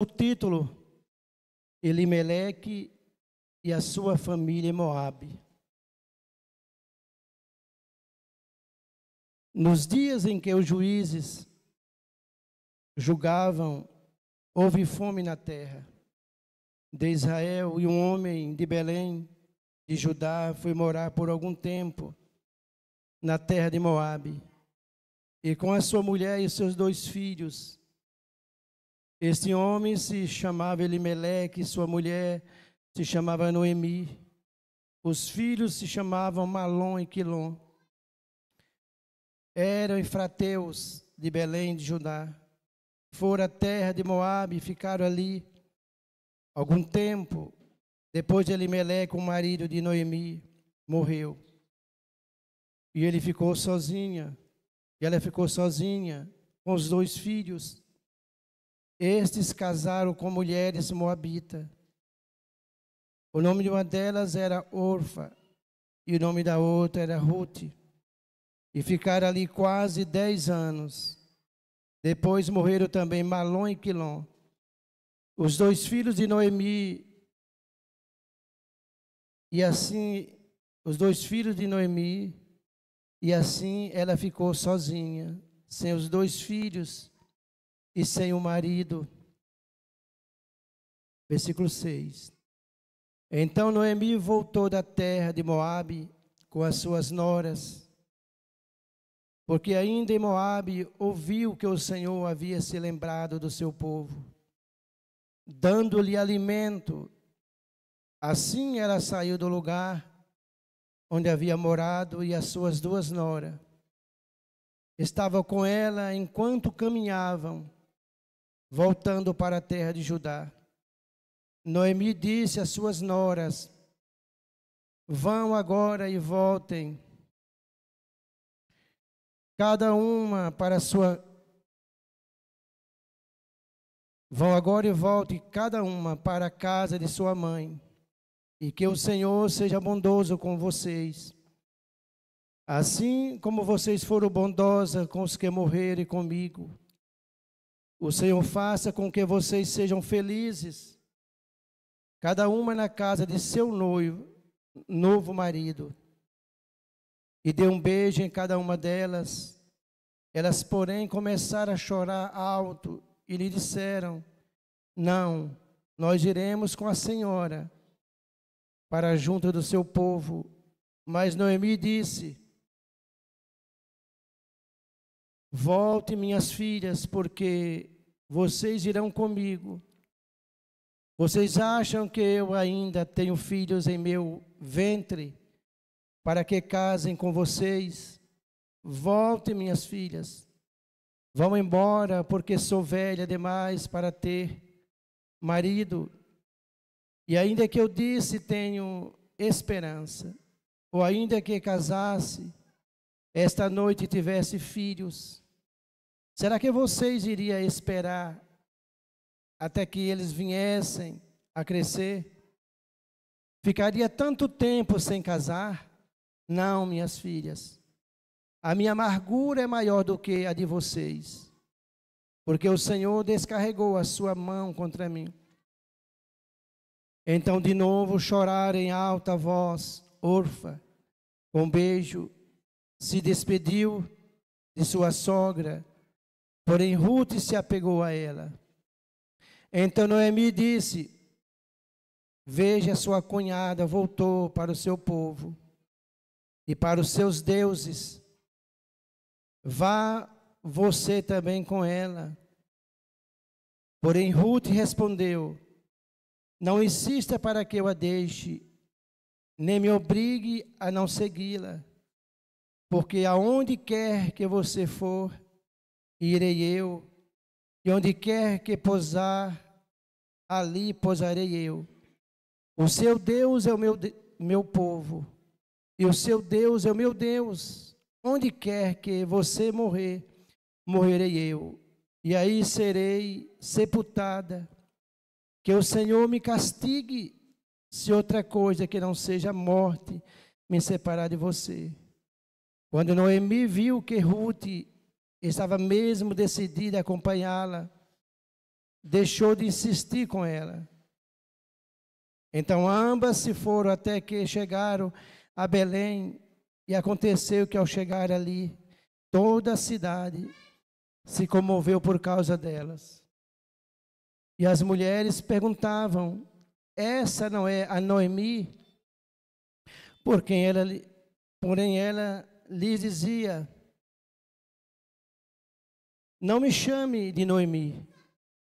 O título: Elimeleque e a sua família em Moabe. Nos dias em que os juízes julgavam, houve fome na terra de Israel, e um homem de Belém, de Judá, foi morar por algum tempo na terra de Moabe, e com a sua mulher e seus 2 filhos. Este homem se chamava Elimeleque, sua mulher se chamava Noemi. Os filhos se chamavam Malom e Quilom. Eram efrateus de Belém de Judá. Foram à terra de Moabe e ficaram ali algum tempo. Depois de Elimeleque, o marido de Noemi, morreu. E ele ficou sozinha. E ela ficou sozinha com os 2 filhos. Estes casaram com mulheres moabitas. O nome de uma delas era Orfa, e o nome da outra era Ruth. E ficaram ali quase 10 anos. Depois morreram também Malom e Quilom, os 2 filhos de Noemi. E assim, os 2 filhos de Noemi, e assim ela ficou sozinha, sem os 2 filhos e sem o marido. Versículo 6. Então Noemi voltou da terra de Moabe com as suas noras, porque ainda em Moabe ouviu que o Senhor havia se lembrado do seu povo, dando-lhe alimento. Assim ela saiu do lugar onde havia morado, e as suas 2 noras estavam com ela enquanto caminhavam, voltando para a terra de Judá. Noemi disse às suas noras: vão agora e voltem, cada uma para a sua... Vão agora e voltem, cada uma para a casa de sua mãe, e que o Senhor seja bondoso com vocês, assim como vocês foram bondosas com os que morreram comigo. O Senhor faça com que vocês sejam felizes, cada uma na casa de seu novo marido, e dê um beijo em cada uma delas. Elas, porém, começaram a chorar alto e lhe disseram: não, nós iremos com a senhora para junto do seu povo. Mas Noemi disse: volte, minhas filhas, porque vocês irão comigo. Vocês acham que eu ainda tenho filhos em meu ventre para que casem com vocês? Volte, minhas filhas. Vão embora, porque sou velha demais para ter marido. E ainda que eu disse tenho esperança, ou ainda que casasse, esta noite tivesse filhos, será que vocês iriam esperar até que eles viessem a crescer? Ficaria tanto tempo sem casar? Não, minhas filhas, a minha amargura é maior do que a de vocês, porque o Senhor descarregou a sua mão contra mim. Então de novo choraram em alta voz. Orfa, com beijo, se despediu de sua sogra, porém Ruth se apegou a ela. Então Noemi disse: veja, sua cunhada voltou para o seu povo e para os seus deuses. Vá você também com ela. Porém Ruth respondeu: não insista para que eu a deixe, nem me obrigue a não segui-la, porque aonde quer que você for, irei eu, e onde quer que pousar, ali pousarei eu. O seu Deus é o meu povo, e o seu Deus é o meu Deus. Onde quer que você morrer, morrerei eu, e aí serei sepultada. Que o Senhor me castigue, se outra coisa que não seja a morte me separar de você. Quando Noemi viu que Ruth estava mesmo decidida a acompanhá-la, deixou de insistir com ela. Então ambas se foram até que chegaram a Belém, e aconteceu que ao chegar ali, toda a cidade se comoveu por causa delas. E as mulheres perguntavam: essa não é a Noemi? Porém ela lhes dizia: não me chame de Noemi,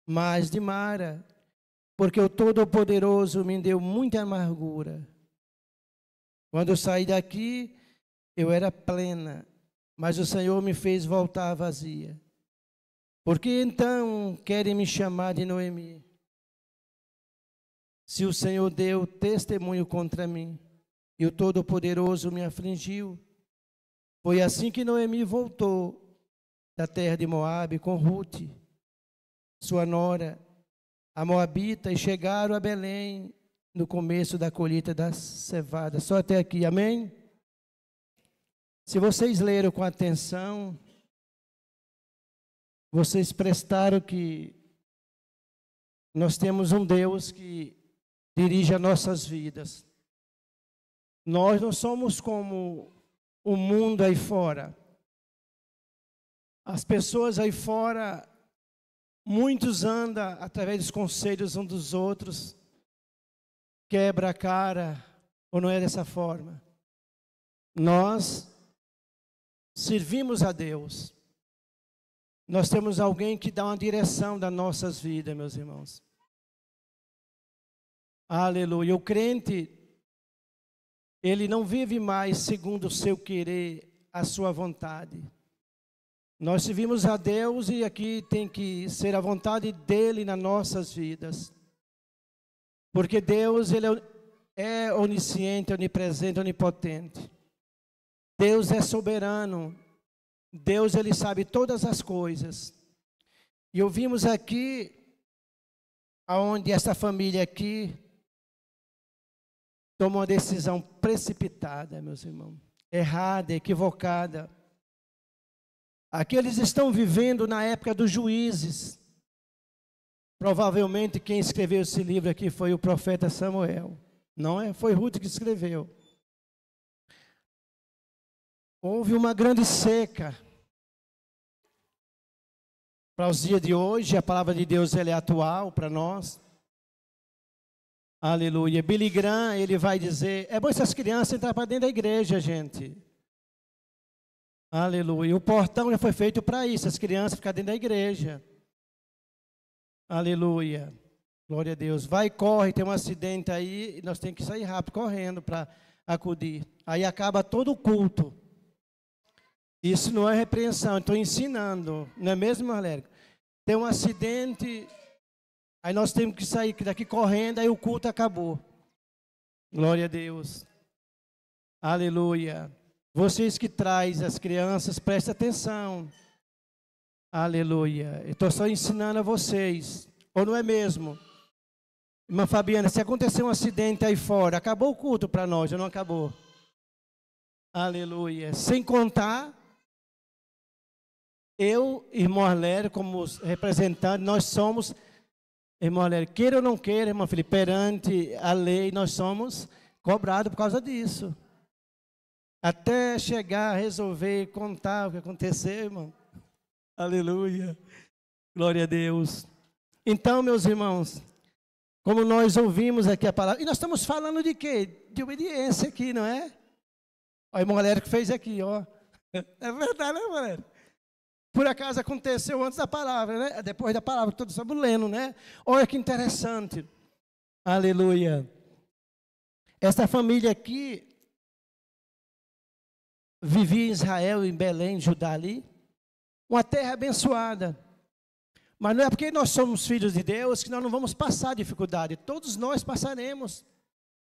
mas de Mara, porque o Todo-Poderoso me deu muita amargura. Quando eu saí daqui, eu era plena, mas o Senhor me fez voltar vazia. Por que então querem me chamar de Noemi? Se o Senhor deu testemunho contra mim, e o Todo-Poderoso me afligiu. Foi assim que Noemi voltou da terra de Moabe com Rute, sua nora, a moabita, e chegaram a Belém no começo da colheita das cevadas. Só até aqui, amém? Se vocês leram com atenção, vocês prestaram que nós temos um Deus que dirige as nossas vidas. Nós não somos como o mundo aí fora. As pessoas aí fora, muitos andam através dos conselhos uns dos outros, quebra a cara, ou não é dessa forma. Nós servimos a Deus. Nós temos alguém que dá uma direção das nossas vidas, meus irmãos. Aleluia. O crente, ele não vive mais segundo o seu querer, a sua vontade. Nós servimos a Deus e aqui tem que ser a vontade dele nas nossas vidas. Porque Deus, ele é onisciente, onipresente, onipotente. Deus é soberano. Deus, ele sabe todas as coisas. E ouvimos aqui, aonde essa família aqui tomou uma decisão precipitada, meus irmãos. Errada, equivocada. Aqui eles estão vivendo na época dos juízes. Provavelmente quem escreveu esse livro aqui foi o profeta Samuel. Não é? Foi Ruth que escreveu. Houve uma grande seca. Para os dias de hoje, a palavra de Deus ela é atual para nós. Aleluia. Billy Graham, ele vai dizer, é bom essas crianças entrarem para dentro da igreja, gente. Aleluia. O portão já foi feito para isso, as crianças ficarem dentro da igreja. Aleluia. Glória a Deus. Vai, corre, tem um acidente aí, e nós temos que sair rápido, correndo para acudir. Aí acaba todo o culto. Isso não é repreensão, estou ensinando, não é mesmo, Alérico? Tem um acidente, aí nós temos que sair daqui correndo, aí o culto acabou. Glória a Deus. Aleluia. Vocês que trazem as crianças, prestem atenção. Aleluia. Eu estou só ensinando a vocês, ou não é mesmo? Irmã Fabiana, se acontecer um acidente aí fora, acabou o culto para nós, ou não acabou? Aleluia. Sem contar, eu, irmão Arlério, como representante, nós somos, irmão Arlério, queira ou não queira, irmão Felipe, perante a lei, nós somos cobrados por causa disso. Até chegar a resolver, contar o que aconteceu, irmão. Aleluia. Glória a Deus. Então, meus irmãos, como nós ouvimos aqui a palavra, e nós estamos falando de quê? De obediência aqui, não é? Olha, o irmão Alérico que fez aqui, ó. É verdade, né, irmão Alérico? Por acaso aconteceu antes da palavra, né? Depois da palavra, todos estamos lendo, né? Olha que interessante. Aleluia. Esta família aqui vivia em Israel, em Belém, Judá ali, uma terra abençoada. Mas não é porque nós somos filhos de Deus que nós não vamos passar dificuldade. Todos nós passaremos.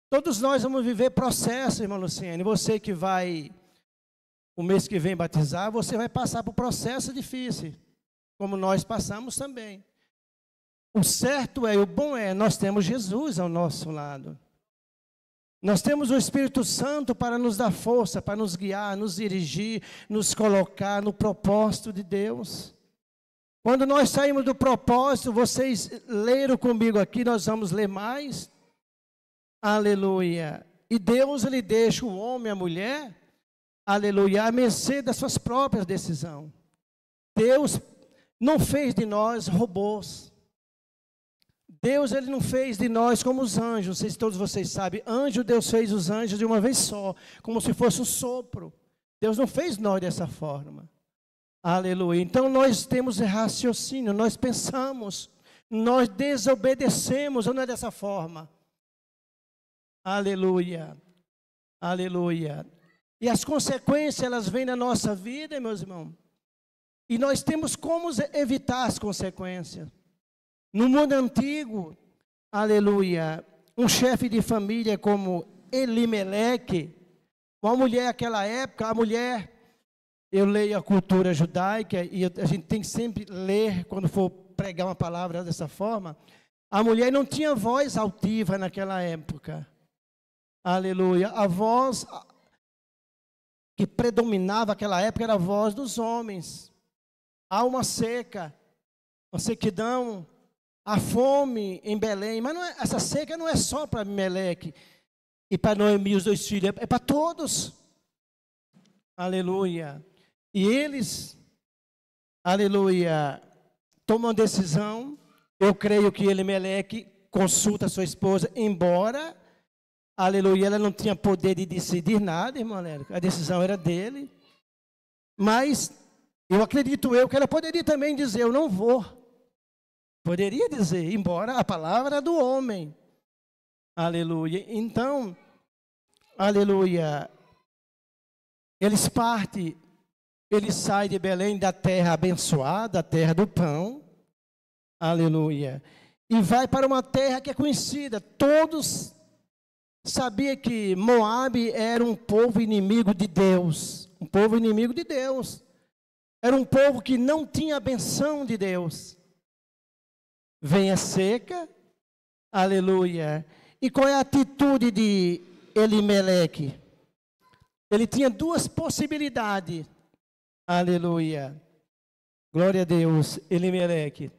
Todos nós vamos viver processo, irmã Luciane. Você que vai, o mês que vem batizar, você vai passar por processo difícil, como nós passamos também. O certo é, o bom é, nós temos Jesus ao nosso lado. Nós temos o Espírito Santo para nos dar força, para nos guiar, nos dirigir, nos colocar no propósito de Deus. Quando nós saímos do propósito, vocês leram comigo aqui, nós vamos ler mais. Aleluia. E Deus, Ele deixa o homem e a mulher, aleluia, à mercê das suas próprias decisões. Deus não fez de nós robôs. Deus, Ele não fez de nós como os anjos. Não sei se todos vocês sabem. Anjo, Deus fez os anjos de uma vez só, como se fosse um sopro. Deus não fez nós dessa forma. Aleluia. Então nós temos raciocínio, nós pensamos, nós desobedecemos, ou não é dessa forma? Aleluia. Aleluia. E as consequências, elas vêm na nossa vida, meus irmãos. E nós temos como evitar as consequências. No mundo antigo, aleluia, um chefe de família como Elimeleque, uma mulher naquela época, a mulher, eu leio a cultura judaica e a gente tem que sempre ler quando for pregar uma palavra dessa forma. A mulher não tinha voz altiva naquela época. Aleluia. A voz que predominava naquela época era a voz dos homens. Há uma seca, uma sequidão, a fome em Belém. Mas essa seca não é só para Meleque e para Noemi, os 2 filhos, é para todos. Aleluia. E eles, aleluia, tomam decisão. Eu creio que Elimeleque consulta a sua esposa, embora, aleluia, ela não tinha poder de decidir nada, irmão Lérico. A decisão era dele. Mas eu acredito que ela poderia também dizer, eu não vou. Poderia dizer, embora a palavra era do homem. Aleluia. Então, aleluia, eles partem, eles saem de Belém, da terra abençoada, da terra do pão. Aleluia. E vai para uma terra que é conhecida. Todos sabiam que Moabe era um povo inimigo de Deus. Um povo inimigo de Deus. Era um povo que não tinha a benção de Deus. Vem a seca. Aleluia. E qual é a atitude de Elimeleque? Ele tinha 2 possibilidades. Aleluia. Glória a Deus, Elimeleque.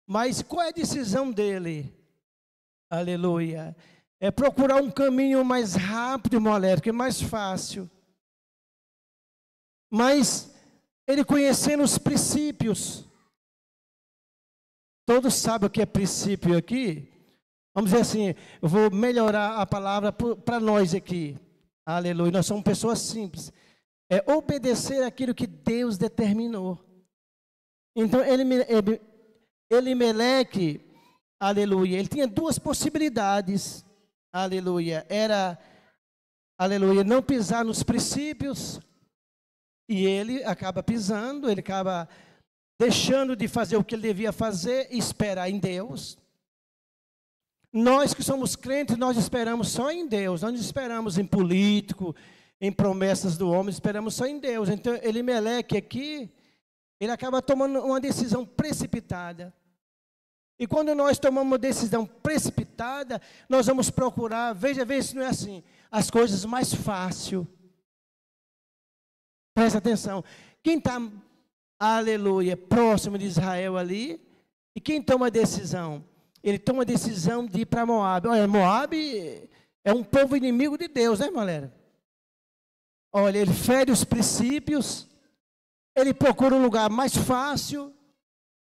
Mas qual é a decisão dele? Aleluia. É procurar um caminho mais rápido, moleque, mais fácil. Mas ele conhecendo os princípios. Todos sabem o que é princípio aqui? Vamos dizer assim, eu vou melhorar a palavra para nós aqui. Aleluia. Nós somos pessoas simples. É obedecer aquilo que Deus determinou. Então, Elimeleque, aleluia, ele tinha 2 possibilidades. Aleluia. Era, aleluia, não pisar nos princípios. E ele acaba pisando, ele acaba deixando de fazer o que ele devia fazer e esperar em Deus. Nós que somos crentes, nós esperamos só em Deus. Nós não esperamos em político, em promessas do homem, esperamos só em Deus. Então, Elimeleque aqui, ele acaba tomando uma decisão precipitada. E quando nós tomamos uma decisão precipitada, nós vamos procurar, veja se não é assim, as coisas mais fáceis. Presta atenção. Quem está, aleluia, próximo de Israel ali, e quem toma a decisão? Ele toma a decisão de ir para Moabe. Olha, Moabe é um povo inimigo de Deus, né, galera? Olha, ele fere os princípios, ele procura um lugar mais fácil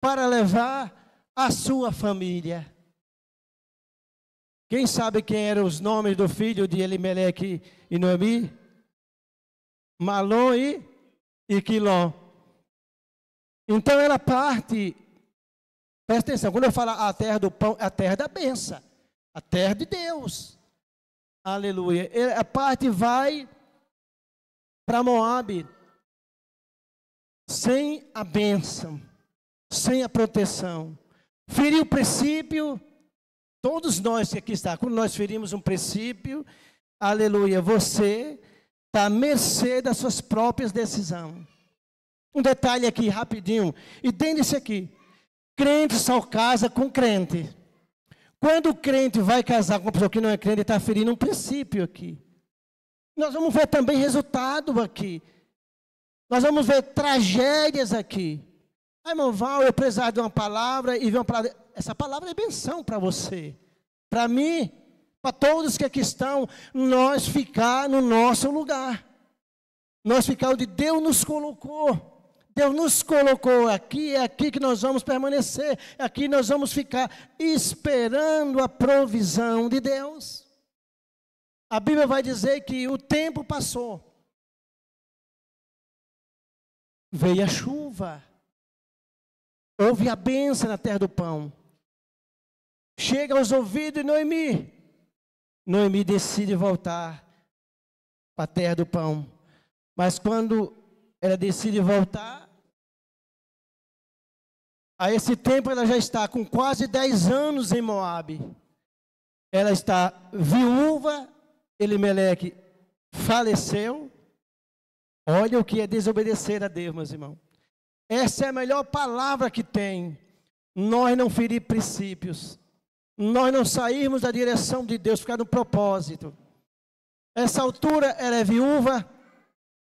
para levar a sua família. Quem sabe quem eram os nomes do filho de Elimeleque e Noemi? Malom e Quilom. Então ela parte, presta atenção, quando eu falo a terra do pão, é a terra da bênção, a terra de Deus. Aleluia. A parte vai para Moabe sem a bênção, sem a proteção. Feriu o princípio, todos nós que aqui estamos, quando nós ferimos um princípio, aleluia, você está à mercê das suas próprias decisões. Um detalhe aqui, rapidinho, e dentro disso aqui, crente só casa com crente. Quando o crente vai casar com uma pessoa que não é crente, ele está ferindo um princípio aqui. Nós vamos ver também resultado aqui. Nós vamos ver tragédias aqui. Ah, irmão Val, eu precisava de uma palavra e vi uma palavra. Essa palavra é benção para você, para mim, para todos que aqui estão. Nós ficar no nosso lugar. Nós ficar onde Deus nos colocou. Deus nos colocou aqui, é aqui que nós vamos permanecer. É aqui nós vamos ficar esperando a provisão de Deus. A Bíblia vai dizer que o tempo passou. Veio a chuva. Houve a bênção na terra do pão. Chega aos ouvidos de Noemi. Noemi decide voltar para a terra do pão. Mas quando ela decide voltar, a esse tempo ela já está com quase 10 anos em Moabe. Ela está viúva, Elimeleque faleceu. Olha o que é desobedecer a Deus, meus irmãos. Essa é a melhor palavra que tem. Nós não ferir princípios. Nós não sairmos da direção de Deus, ficar no propósito. Essa altura ela é viúva.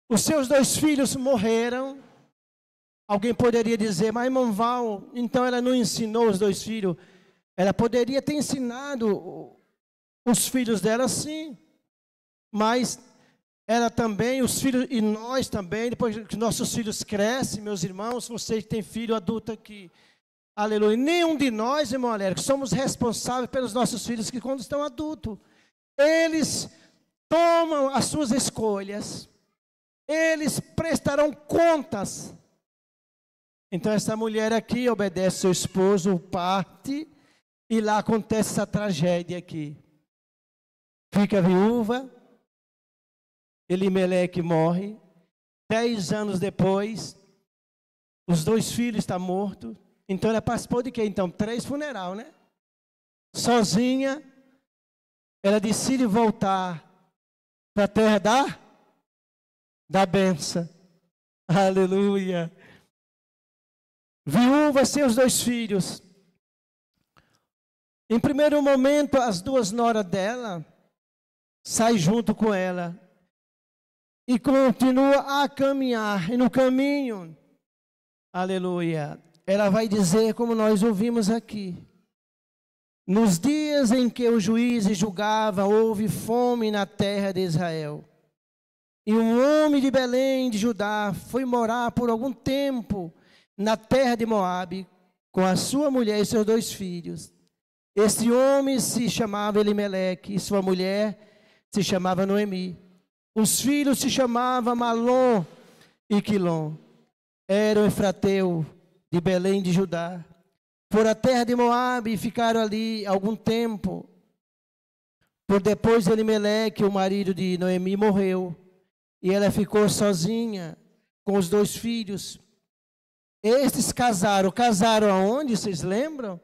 Os seus 2 filhos morreram. Alguém poderia dizer, mas irmão Val, então ela não ensinou os 2 filhos. Ela poderia ter ensinado os filhos dela, sim. Mas ela também, os filhos, e nós também, depois que nossos filhos crescem, meus irmãos, vocês que têm filho adulto aqui, aleluia, nenhum de nós, irmão Alérico, somos responsáveis pelos nossos filhos que quando estão adultos, eles tomam as suas escolhas, eles prestarão contas. Então essa mulher aqui obedece seu esposo, parte, e lá acontece essa tragédia aqui. Fica viúva, Elimeleque morre. 10 anos depois, os 2 filhos estão mortos. Então ela participou de quê? Então, 3 funerais, né? Sozinha, ela decide voltar para a terra da bênção. Aleluia. Viúva, seus 2 filhos. Em primeiro momento, as 2 noras dela saem junto com ela. E continua a caminhar. E no caminho, aleluia, ela vai dizer como nós ouvimos aqui. Nos dias em que os juízes julgavam, houve fome na terra de Israel. E um homem de Belém de Judá foi morar por algum tempo na terra de Moabe, com a sua mulher e seus 2 filhos. Esse homem se chamava Elimeleque, e sua mulher se chamava Noemi. Os filhos se chamavam Malom e Quilom. Eram efrateu de Belém de Judá. Foram à terra de Moabe e ficaram ali algum tempo. Por depois Elimeleque, o marido de Noemi, morreu. E ela ficou sozinha com os 2 filhos. Estes casaram. Casaram aonde? Vocês lembram?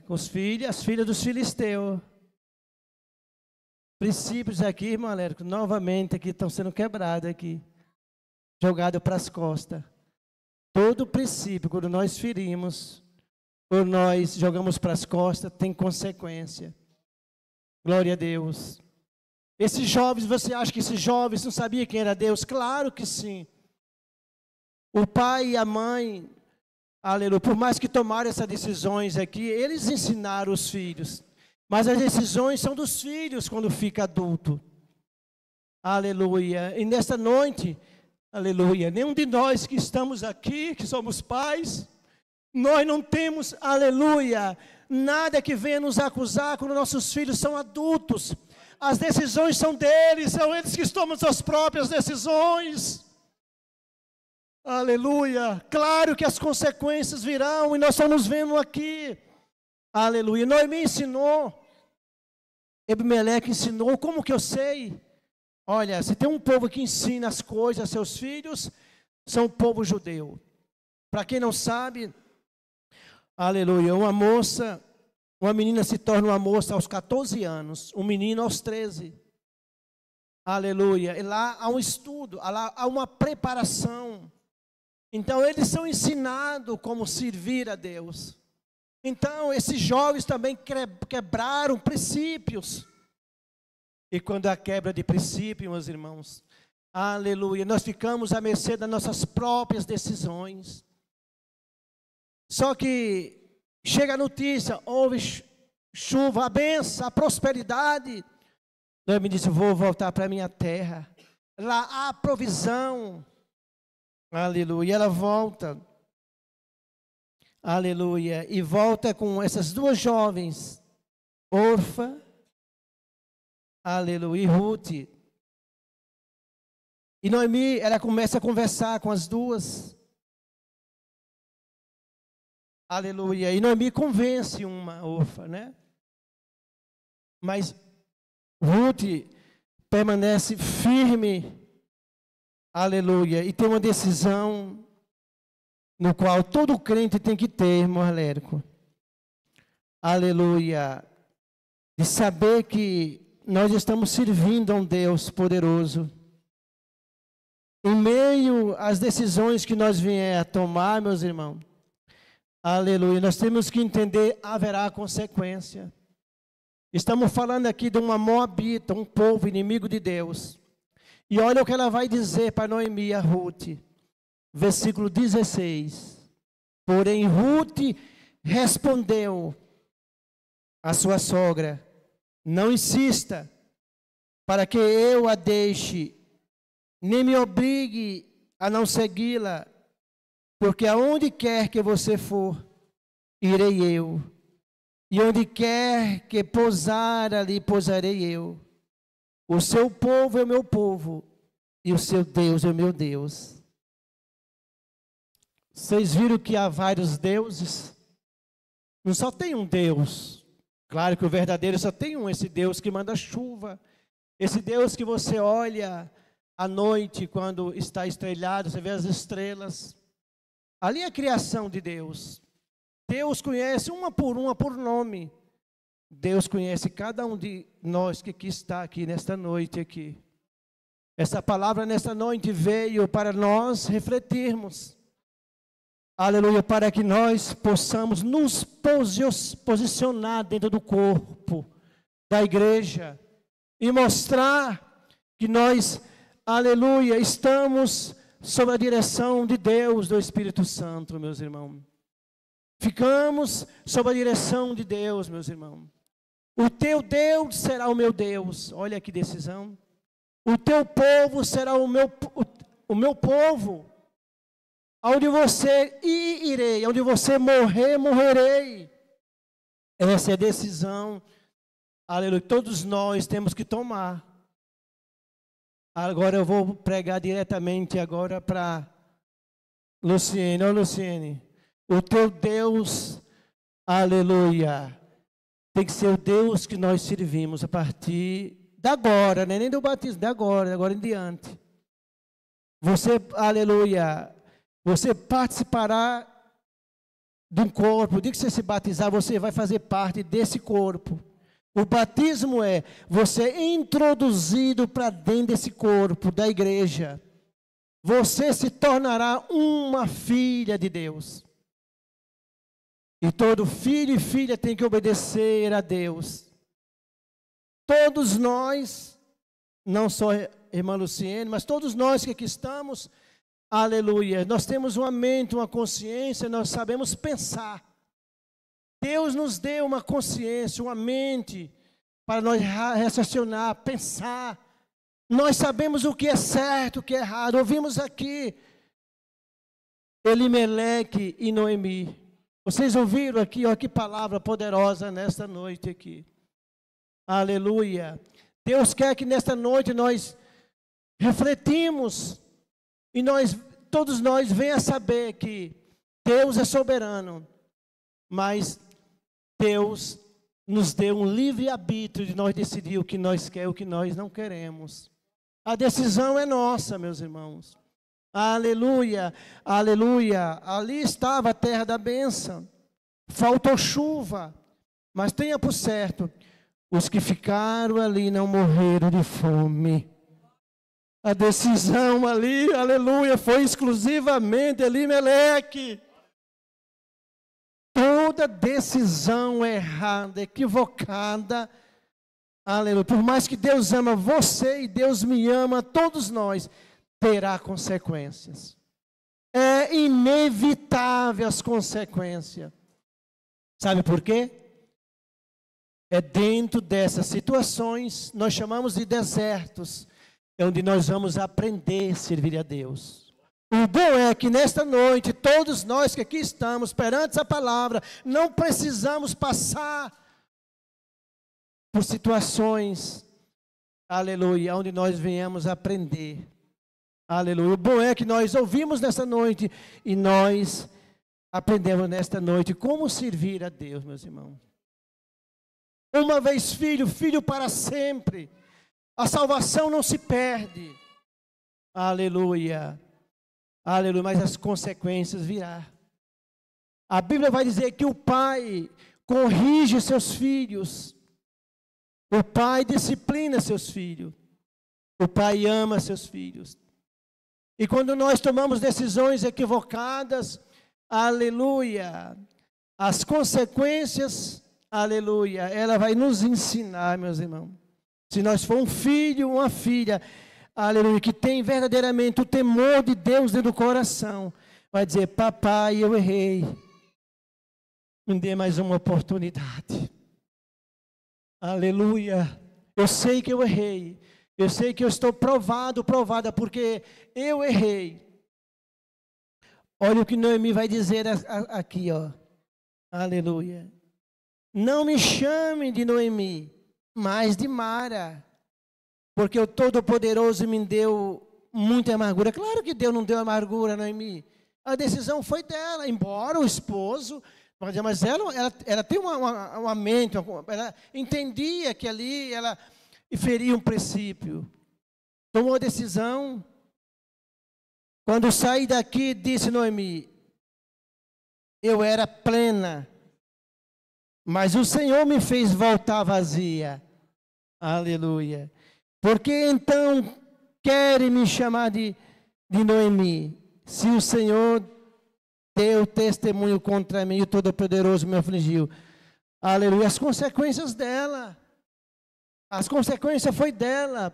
Com as filhas dos filisteus. Princípios aqui, irmão Alérico, novamente aqui estão sendo quebrados aqui. Jogado para as costas. Todo princípio, quando nós ferimos, quando nós jogamos para as costas, tem consequência. Glória a Deus. Esses jovens, você acha que esses jovens não sabiam quem era Deus? Claro que sim. O pai e a mãe, aleluia, por mais que tomaram essas decisões aqui, eles ensinaram os filhos. Mas as decisões são dos filhos quando fica adulto. Aleluia. E nesta noite, aleluia, nenhum de nós que estamos aqui, que somos pais, nós não temos, aleluia, nada que venha nos acusar quando nossos filhos são adultos. As decisões são deles, são eles que tomam suas próprias decisões. Aleluia. Claro que as consequências virão e nós estamos vendo aqui. Aleluia. Noemi ensinou. Elimeleque ensinou. Como que eu sei? Olha, se tem um povo que ensina as coisas a seus filhos, são o povo judeu. Para quem não sabe, aleluia, uma menina se torna uma moça aos 14 anos, um menino aos 13. Aleluia. E lá há um estudo, lá há uma preparação. Então eles são ensinados como servir a Deus. Então esses jovens também quebraram princípios. E quando há quebra de princípio, meus irmãos, Aleluia. Nós ficamos à mercê das nossas próprias decisões. Só que chega a notícia, houve chuva, a bênção, a prosperidade. Noemi disse, vou voltar para a minha terra. Lá há provisão. Aleluia. Ela volta. Aleluia. E volta com essas duas jovens, Orfa, aleluia, e Ruth. E Noemi, ela começa a conversar com as duas. Aleluia. E Noemi convence uma Orfa, né? Mas Ruth permanece firme. Aleluia. E tem uma decisão no qual todo crente tem que ter, irmão Alérico. Aleluia. De saber que nós estamos servindo a um Deus poderoso. Em meio às decisões que nós vier a tomar, meus irmãos, aleluia, nós temos que entender, haverá consequência. Estamos falando aqui de uma moabita, um povo inimigo de Deus. E olha o que ela vai dizer para Noemi e a Ruth. Versículo 16. Porém, Ruth respondeu à sua sogra, não insista, para que eu a deixe, nem me obrigue a não segui-la, porque aonde quer que você for, irei eu. E onde quer que pousar, ali pousarei eu. O seu povo é o meu povo, e o seu Deus é o meu Deus. Vocês viram que há vários deuses? Não só tem um Deus. Claro que o verdadeiro só tem um, esse Deus que manda chuva. Esse Deus que você olha à noite, quando está estrelado, você vê as estrelas. Ali é a criação de Deus. Deus conhece uma por nome. Deus conhece cada um de nós que está aqui nesta noite aqui. Essa palavra nesta noite veio para nós refletirmos. Aleluia, para que nós possamos nos posicionar dentro do corpo da igreja e mostrar que nós, aleluia, estamos sob a direção de Deus, do Espírito Santo, meus irmãos. Ficamos sob a direção de Deus, meus irmãos. O teu Deus será o meu Deus. Olha que decisão. O teu povo será o meu povo. Onde você irei, onde você morrer, morrerei. Essa é a decisão, aleluia, todos nós temos que tomar. Agora eu vou pregar diretamente agora para Luciene. Ó Luciene, o teu Deus, aleluia, tem que ser o Deus que nós servimos a partir de agora, né? Nem do batismo, de agora em diante. Você, aleluia, você participará de um corpo. O dia que você se batizar, você vai fazer parte desse corpo. O batismo é você introduzido para dentro desse corpo da igreja. Você se tornará uma filha de Deus. E todo filho e filha tem que obedecer a Deus. Todos nós, não só a irmã Luciene, mas todos nós que aqui estamos, aleluia, nós temos uma mente, uma consciência, nós sabemos pensar. Deus nos deu uma consciência, uma mente, para nós raciocinar, pensar. Nós sabemos o que é certo, o que é errado. Ouvimos aqui Elimeleque e Noemi. Vocês ouviram aqui, ó, que palavra poderosa nesta noite aqui. Aleluia. Deus quer que nesta noite nós refletimos e todos nós venham a saber que Deus é soberano, mas Deus nos deu um livre-arbítrio de nós decidir o que nós queremos e o que nós não queremos. A decisão é nossa, meus irmãos. Aleluia, aleluia. Ali estava a terra da bênção. Faltou chuva, mas tenha por certo, os que ficaram ali não morreram de fome. A decisão ali, aleluia, foi exclusivamente Elimeleque. Toda decisão errada, equivocada, aleluia, por mais que Deus ama você e Deus me ama, todos nós, terá consequências. É inevitável as consequências. Sabe por quê? É dentro dessas situações, nós chamamos de desertos, é onde nós vamos aprender a servir a Deus. O bom é que nesta noite, todos nós que aqui estamos, perante essa palavra, não precisamos passar por situações, aleluia, onde nós venhamos aprender. Aleluia. O bom é que nós ouvimos nesta noite e nós aprendemos nesta noite como servir a Deus, meus irmãos. Uma vez filho, filho para sempre. A salvação não se perde. Aleluia. Aleluia, mas as consequências virão. A Bíblia vai dizer que o pai corrige seus filhos. O pai disciplina seus filhos. O pai ama seus filhos. E quando nós tomamos decisões equivocadas, aleluia, as consequências, aleluia, ela vai nos ensinar, meus irmãos. Se nós for um filho, uma filha, aleluia, que tem verdadeiramente o temor de Deus dentro do coração, vai dizer, papai, eu errei, me dê mais uma oportunidade. Aleluia, eu sei que eu errei. Eu sei que eu estou provada, porque eu errei. Olha o que Noemi vai dizer aqui, ó. Aleluia. Não me chame de Noemi, mas de Mara, porque o Todo-Poderoso me deu muita amargura. Claro que Deus não deu amargura a Noemi. A decisão foi dela, embora o esposo, mas ela tem uma mente, ela entendia que ali ela feria um princípio. Tomou a decisão. Quando saí daqui, disse Noemi, eu era plena, mas o Senhor me fez voltar vazia. Aleluia. Porque então querem me chamar de Noemi, se o Senhor deu testemunho contra mim, o Todo-Poderoso me afligiu. Aleluia. As consequências dela. As consequências foi dela,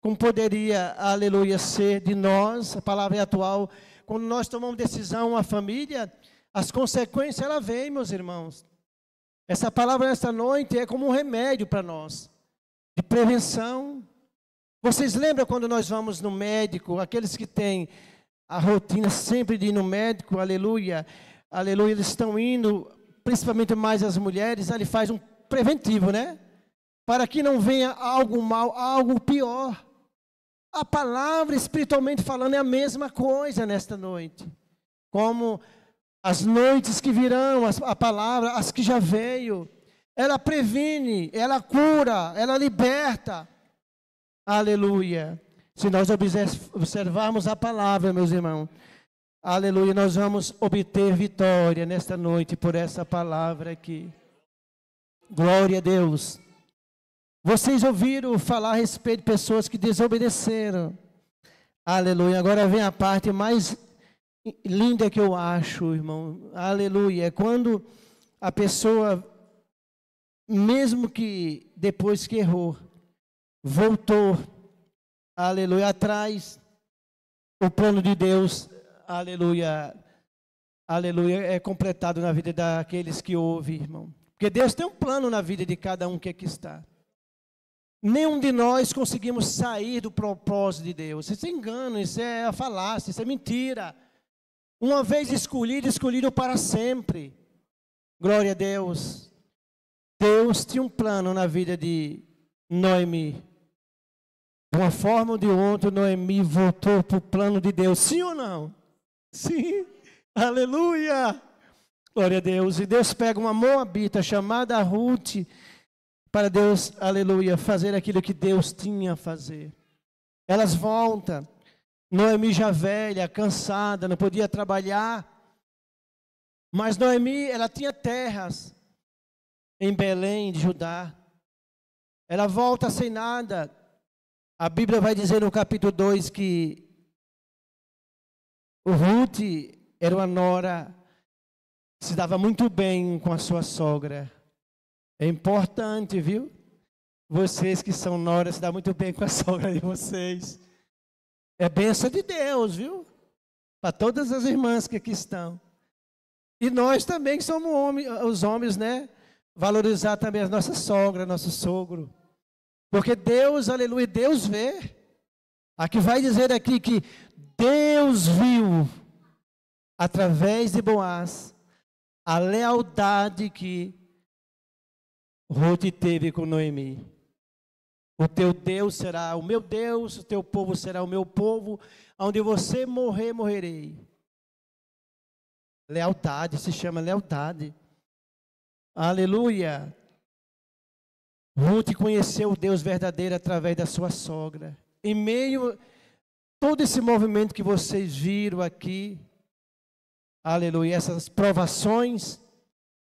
como poderia, aleluia, ser de nós. A palavra é atual. Quando nós tomamos decisão, a família, as consequências, ela vem, meus irmãos. Essa palavra nesta noite é como um remédio para nós, de prevenção. Vocês lembram quando nós vamos no médico, aqueles que têm a rotina sempre de ir no médico, aleluia, aleluia, eles estão indo, principalmente mais as mulheres, ele faz um preventivo, né? Para que não venha algo mal, algo pior. A palavra, espiritualmente falando, é a mesma coisa nesta noite. Como as noites que virão, a palavra, as que já veio, ela previne, ela cura, ela liberta. Aleluia. Se nós observarmos a palavra, meus irmãos, aleluia, nós vamos obter vitória nesta noite por essa palavra aqui. Glória a Deus. Vocês ouviram falar a respeito de pessoas que desobedeceram. Aleluia. Agora vem a parte mais linda que eu acho, irmão. Aleluia. É quando a pessoa, mesmo que depois que errou, voltou, aleluia, atrás, o plano de Deus, aleluia, aleluia, é completado na vida daqueles que ouvem, irmão. Porque Deus tem um plano na vida de cada um que aqui está. Nenhum de nós conseguimos sair do propósito de Deus. Isso é engano, isso é falácia, isso é mentira. Uma vez escolhido para sempre. Glória a Deus. Deus tinha um plano na vida de Noemi. De uma forma ou de outra, Noemi voltou para o plano de Deus. Sim ou não? Sim. Aleluia. Glória a Deus. E Deus pega uma moabita chamada Ruth, para Deus, aleluia, fazer aquilo que Deus tinha a fazer. Elas voltam. Noemi já velha, cansada, não podia trabalhar. Mas Noemi, ela tinha terras em Belém, de Judá. Ela volta sem nada. A Bíblia vai dizer no capítulo 2 que o Ruth era uma nora, se dava muito bem com a sua sogra. É importante, viu? Vocês que são noras, se dá muito bem com a sogra de vocês. É bênção de Deus, viu? Para todas as irmãs que aqui estão. E nós também que somos os homens, né? Valorizar também a nossa sogra, nosso sogro. Porque Deus, aleluia, Deus vê. Aqui vai dizer aqui que Deus viu, através de Boaz, a lealdade que Ruth teve com Noemi. O teu Deus será o meu Deus, o teu povo será o meu povo, onde você morrer, morrerei. Lealdade, se chama lealdade. Aleluia. Ruth conheceu o Deus verdadeiro através da sua sogra. Em meio a todo esse movimento que vocês viram aqui, aleluia, essas provações,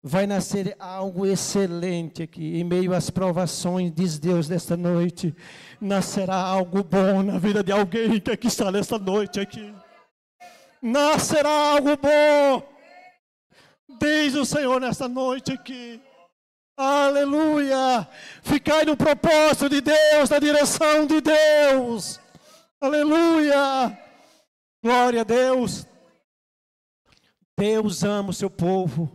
vai nascer algo excelente aqui. Em meio às provações, diz Deus nesta noite, nascerá algo bom na vida de alguém que aqui está nesta noite aqui. Nascerá algo bom, diz o Senhor nesta noite aqui. Aleluia. Ficai no propósito de Deus, na direção de Deus. Aleluia. Glória a Deus. Deus ama o seu povo.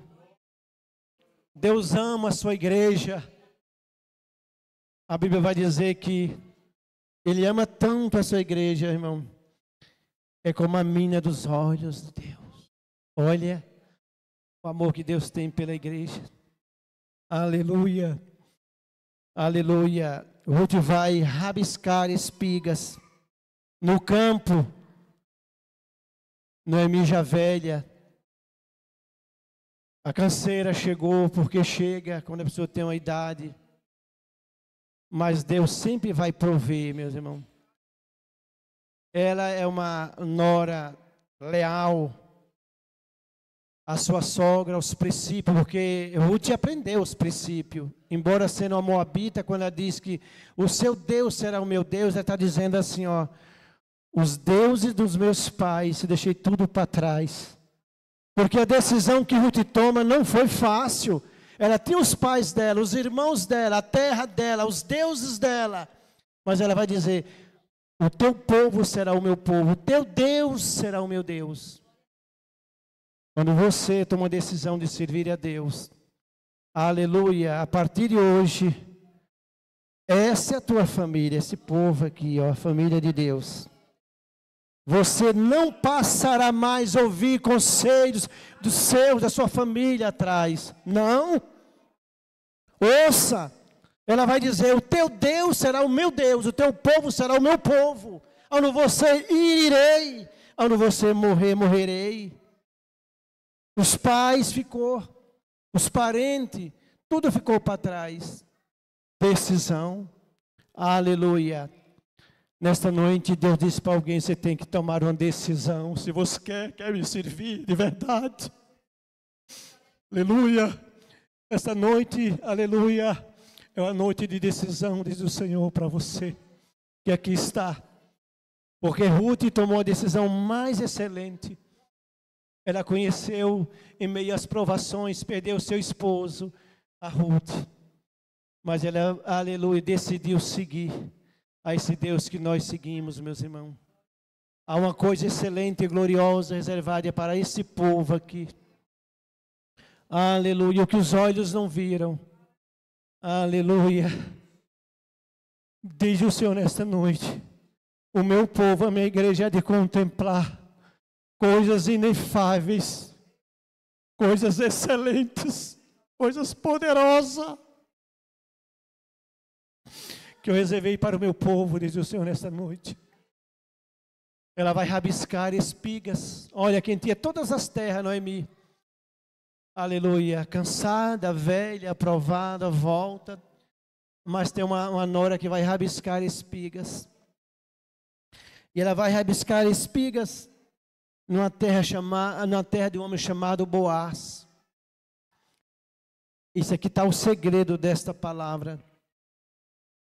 Deus ama a sua igreja. A Bíblia vai dizer que Ele ama tanto a sua igreja, irmão. É como a mina dos olhos de Deus. Olha o amor que Deus tem pela igreja. Aleluia. Aleluia. Ruth vai rabiscar espigas no campo. Noemi já velha. A canseira chegou, porque chega quando a pessoa tem uma idade. Mas Deus sempre vai prover, meus irmãos. Ela é uma nora leal à sua sogra, aos princípios, porque Ruth aprendeu os princípios. Embora sendo uma moabita, quando ela diz que o seu Deus será o meu Deus, ela está dizendo assim, ó, os deuses dos meus pais, eu deixei tudo para trás. Porque a decisão que Ruth toma não foi fácil. Ela tinha os pais dela, os irmãos dela, a terra dela, os deuses dela. Mas ela vai dizer, o teu povo será o meu povo, o teu Deus será o meu Deus. Quando você toma a decisão de servir a Deus, aleluia, a partir de hoje, essa é a tua família, esse povo aqui, ó, a família de Deus. Você não passará mais a ouvir conselhos dos seus, da sua família atrás. Não. Ouça. Ela vai dizer, o teu Deus será o meu Deus, o teu povo será o meu povo. Onde você irei, onde você morrer, morrerei. Os pais ficou, os parentes, tudo ficou para trás. Decisão. Aleluia. Nesta noite, Deus disse para alguém, você tem que tomar uma decisão. Se você quer me servir de verdade. Aleluia. Esta noite, aleluia, é uma noite de decisão, diz o Senhor para você, que aqui está. Porque Ruth tomou a decisão mais excelente. Ela conheceu em meio às provações, perdeu seu esposo, a Ruth. Mas ela, aleluia, decidiu seguir a esse Deus que nós seguimos, meus irmãos. Há uma coisa excelente e gloriosa reservada para esse povo aqui. Aleluia, o que os olhos não viram. Aleluia. Diz o Senhor nesta noite, o meu povo, a minha igreja é de contemplar coisas inefáveis, coisas excelentes, coisas poderosas, que eu reservei para o meu povo, diz o Senhor nesta noite. Ela vai rabiscar espigas. Olha, quem tinha todas as terras, Noemi. Aleluia, cansada, velha, aprovada, volta. Mas tem uma nora que vai rabiscar espigas. E ela vai rabiscar espigas numa terra de um homem chamado Boaz. Isso aqui está o segredo desta palavra.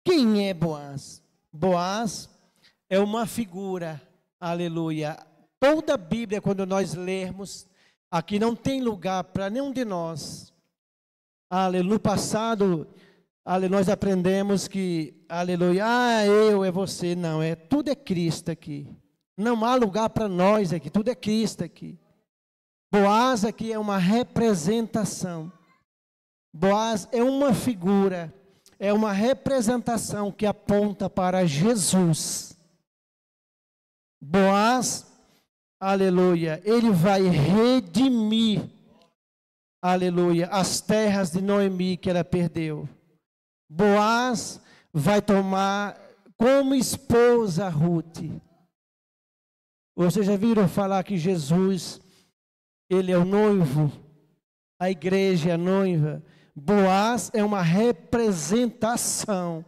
Quem é Boaz? Boaz é uma figura, aleluia. Toda a Bíblia, quando nós lermos, aqui não tem lugar para nenhum de nós. Aleluia. No passado, nós aprendemos que, aleluia, é você. Não, tudo é Cristo aqui. Não há lugar para nós aqui, tudo é Cristo aqui. Boaz aqui é uma representação. Boaz é uma figura, é uma representação que aponta para Jesus. Boaz, aleluia, ele vai redimir, aleluia, as terras de Noemi que ela perdeu. Boaz vai tomar como esposa Ruth. Vocês já viram falar que Jesus, ele é o noivo, a igreja é a noiva. Boaz é uma representação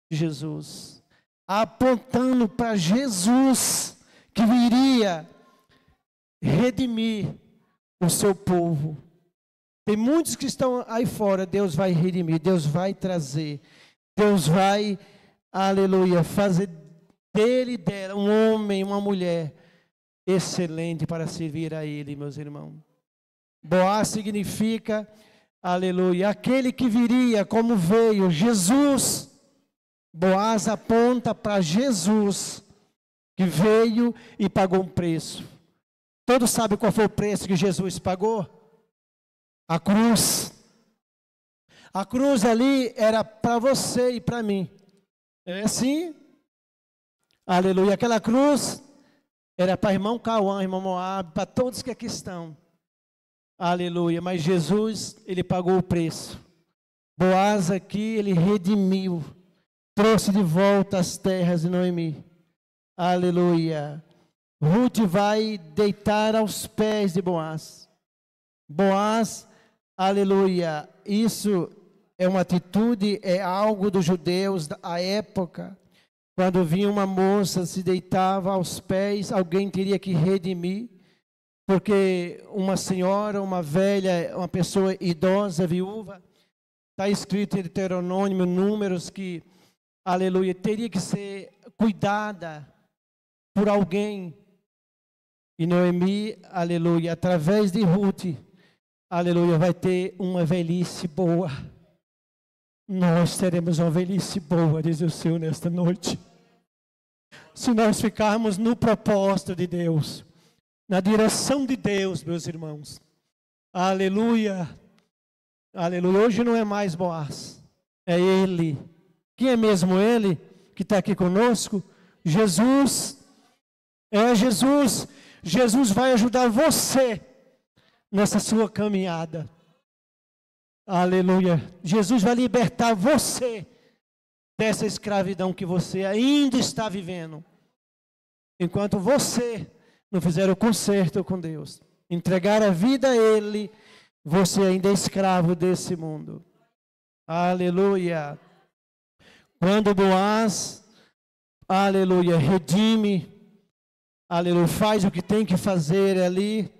de Jesus, apontando para Jesus, que viria redimir o seu povo. Tem muitos que estão aí fora, Deus vai redimir, Deus vai trazer, Deus vai, aleluia, fazer dele e dela um homem, uma mulher excelente para servir a Ele, meus irmãos. Boaz significa, aleluia, aquele que viria como veio, Jesus. Boaz aponta para Jesus, que veio e pagou um preço. Todos sabem qual foi o preço que Jesus pagou? A cruz. A cruz ali era para você e para mim. É assim? Aleluia. Aquela cruz era para irmão Cauã, irmão Moab, para todos que aqui estão. Aleluia. Mas Jesus, ele pagou o preço. Boaz aqui, ele redimiu. Trouxe de volta as terras de Noemi. Aleluia. Ruth vai deitar aos pés de Boaz. Boaz, aleluia. Isso é uma atitude, é algo dos judeus da época. Quando vinha uma moça, se deitava aos pés, alguém teria que redimir. Porque uma senhora, uma velha, uma pessoa idosa, viúva, está escrito em Deuteronômio, Números, que, aleluia, teria que ser cuidada por alguém. E Noemi, aleluia, através de Ruth, aleluia, vai ter uma velhice boa. Nós teremos uma velhice boa, diz o Senhor nesta noite. Se nós ficarmos no propósito de Deus, na direção de Deus, meus irmãos. Aleluia. Aleluia. Hoje não é mais Boaz, é Ele. Quem é mesmo Ele que está aqui conosco? Jesus. É Jesus. Jesus vai ajudar você nessa sua caminhada. Aleluia. Jesus vai libertar você dessa escravidão que você ainda está vivendo. Enquanto você não fizer o concerto com Deus, entregar a vida a Ele, você ainda é escravo desse mundo. Aleluia. Quando Boaz, aleluia, redime, aleluia, faz o que tem que fazer ali,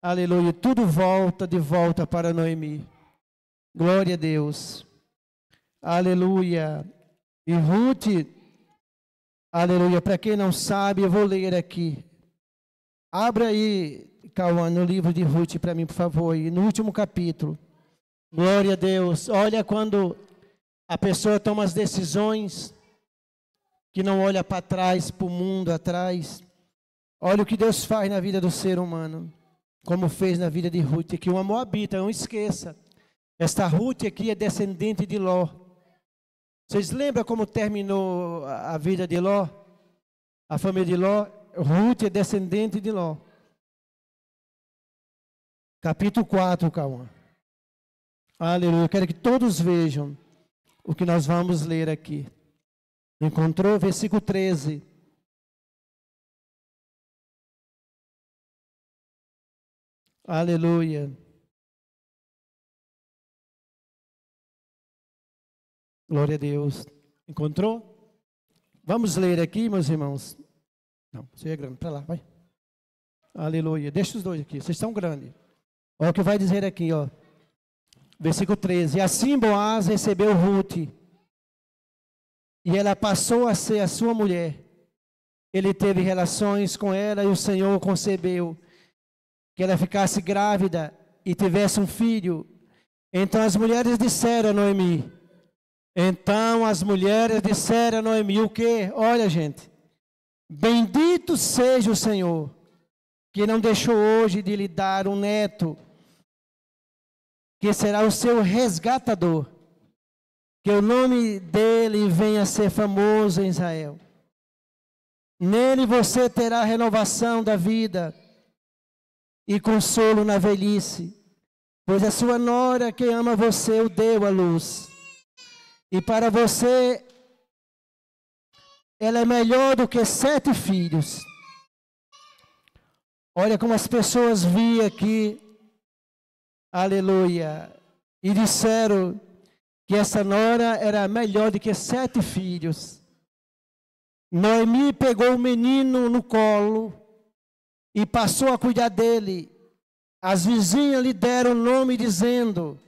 aleluia, tudo volta de volta para Noemi. Glória a Deus. Aleluia. E Ruth, aleluia, para quem não sabe, eu vou ler aqui. Abra aí, Cauã, no livro de Ruth para mim, por favor, e no último capítulo. Glória a Deus. Olha quando a pessoa toma as decisões, que não olha para trás, para o mundo atrás. Olha o que Deus faz na vida do ser humano, como fez na vida de Ruth, que uma moabita, não esqueça. Esta Ruth aqui é descendente de Ló. Vocês lembram como terminou a vida de Ló? A família de Ló? Ruth é descendente de Ló. Capítulo 4, Cauã. Aleluia. Eu quero que todos vejam o que nós vamos ler aqui. Encontrou? Versículo 13. Aleluia. Glória a Deus. Encontrou? Vamos ler aqui, meus irmãos. Não, você é grande. Para lá, vai. Aleluia. Deixa os dois aqui. Vocês são grandes. Olha o que vai dizer aqui, ó. Versículo 13. E assim Boaz recebeu Ruth. E ela passou a ser a sua mulher. Ele teve relações com ela e o Senhor concebeu que ela ficasse grávida e tivesse um filho. Então as mulheres disseram a Noemi: Então as mulheres disseram a Noemi o quê? Olha, gente, bendito seja o Senhor, que não deixou hoje de lhe dar um neto, que será o seu resgatador, que o nome dele venha a ser famoso em Israel. Nele você terá renovação da vida e consolo na velhice, pois a sua nora que ama você o deu à luz. E para você, ela é melhor do que 7 filhos. Olha como as pessoas viam aqui, aleluia, e disseram que essa nora era melhor do que 7 filhos. Noemi pegou o menino no colo e passou a cuidar dele. As vizinhas lhe deram o nome dizendo: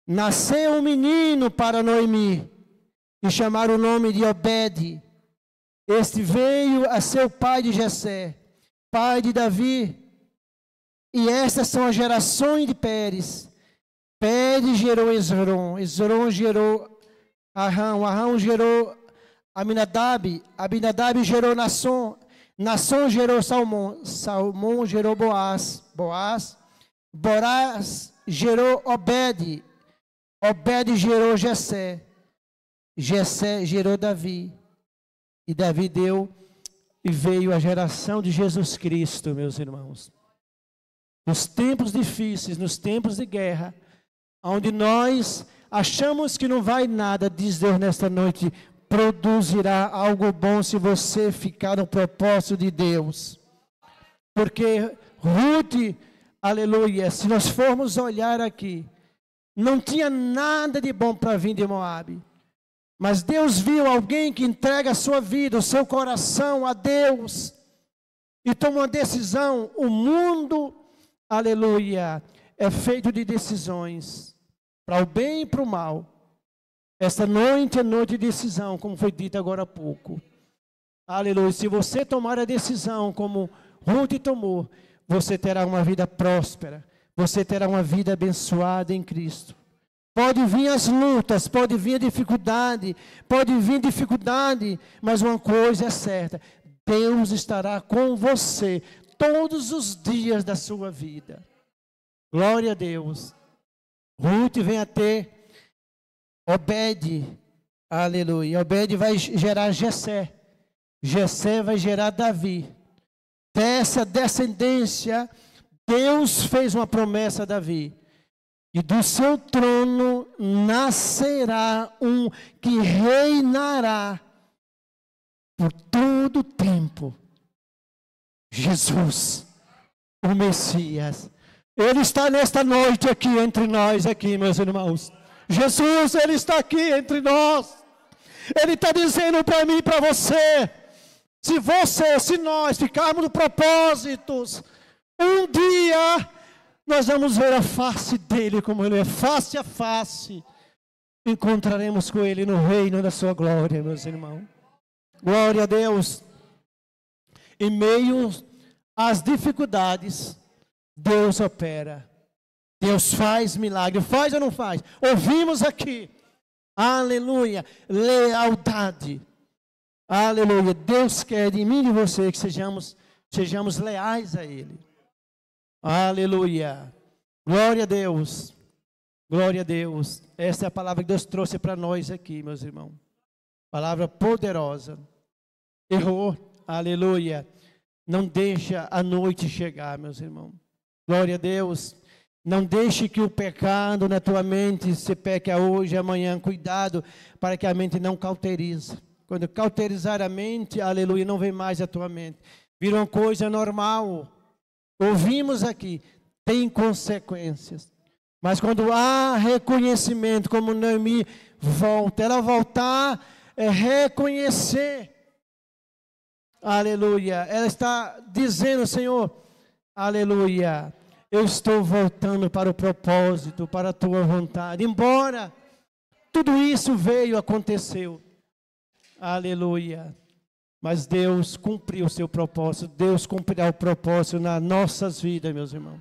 nasceu um menino para Noemi, e chamaram o nome de Obed. Este veio a ser o pai de Jessé, pai de Davi. E estas são as gerações de Pérez. Pérez gerou Esrom, Esrom gerou Arão, Arão gerou Aminadab, Aminadab gerou Nasson, Nasson gerou Salmão, Salmão gerou Boaz, Boaz gerou Obed, Obed gerou Jessé, Jessé gerou Davi, e Davi deu e veio a geração de Jesus Cristo, meus irmãos. Nos tempos difíceis, nos tempos de guerra, onde nós achamos que não vai nada, diz Deus nesta noite, produzirá algo bom se você ficar no propósito de Deus. Porque Ruth, aleluia, se nós formos olhar aqui, não tinha nada de bom para vir de Moabe. Mas Deus viu alguém que entrega a sua vida, o seu coração a Deus, e toma uma decisão. O mundo, aleluia, é feito de decisões, para o bem e para o mal. Esta noite é noite de decisão, como foi dito agora há pouco. Aleluia. Se você tomar a decisão como Ruth tomou, você terá uma vida próspera. Você terá uma vida abençoada em Cristo. Pode vir as lutas, pode vir a dificuldade, mas uma coisa é certa: Deus estará com você todos os dias da sua vida. Glória a Deus. Ruth vem a ter Obed, aleluia. Obed vai gerar Jessé. Jessé vai gerar Davi. Dessa descendência, Deus fez uma promessa a Davi. E do seu trono nascerá um que reinará por todo o tempo. Jesus, o Messias. Ele está nesta noite aqui entre nós, aqui, meus irmãos. Jesus, Ele está aqui entre nós. Ele está dizendo para mim e para você: se nós ficarmos no propósitos, um dia nós vamos ver a face dEle como Ele é, face a face. Encontraremos com Ele no reino da sua glória, meus irmãos. Glória a Deus. Em meio às dificuldades, Deus opera. Deus faz milagre. Faz ou não faz? Ouvimos aqui. Aleluia. Lealdade. Aleluia. Deus quer de mim e de você que sejamos leais a Ele. Aleluia. Glória a Deus. Glória a Deus. Essa é a palavra que Deus trouxe para nós aqui, meus irmãos. Palavra poderosa. Errou. Aleluia. Não deixa a noite chegar, meus irmãos. Glória a Deus. Não deixe que o pecado na tua mente se peque hoje, amanhã. Cuidado para que a mente não cauterize. Quando cauterizar a mente, aleluia, não vem mais a tua mente. Vira uma coisa normal. Ouvimos aqui, tem consequências. Mas quando há reconhecimento, como Noemi volta, ela voltar é reconhecer. Aleluia. Ela está dizendo: Senhor, aleluia, eu estou voltando para o propósito, para a tua vontade. Embora tudo isso aconteceu. Aleluia. Mas Deus cumpriu o seu propósito. Deus cumprirá o propósito nas nossas vidas, meus irmãos.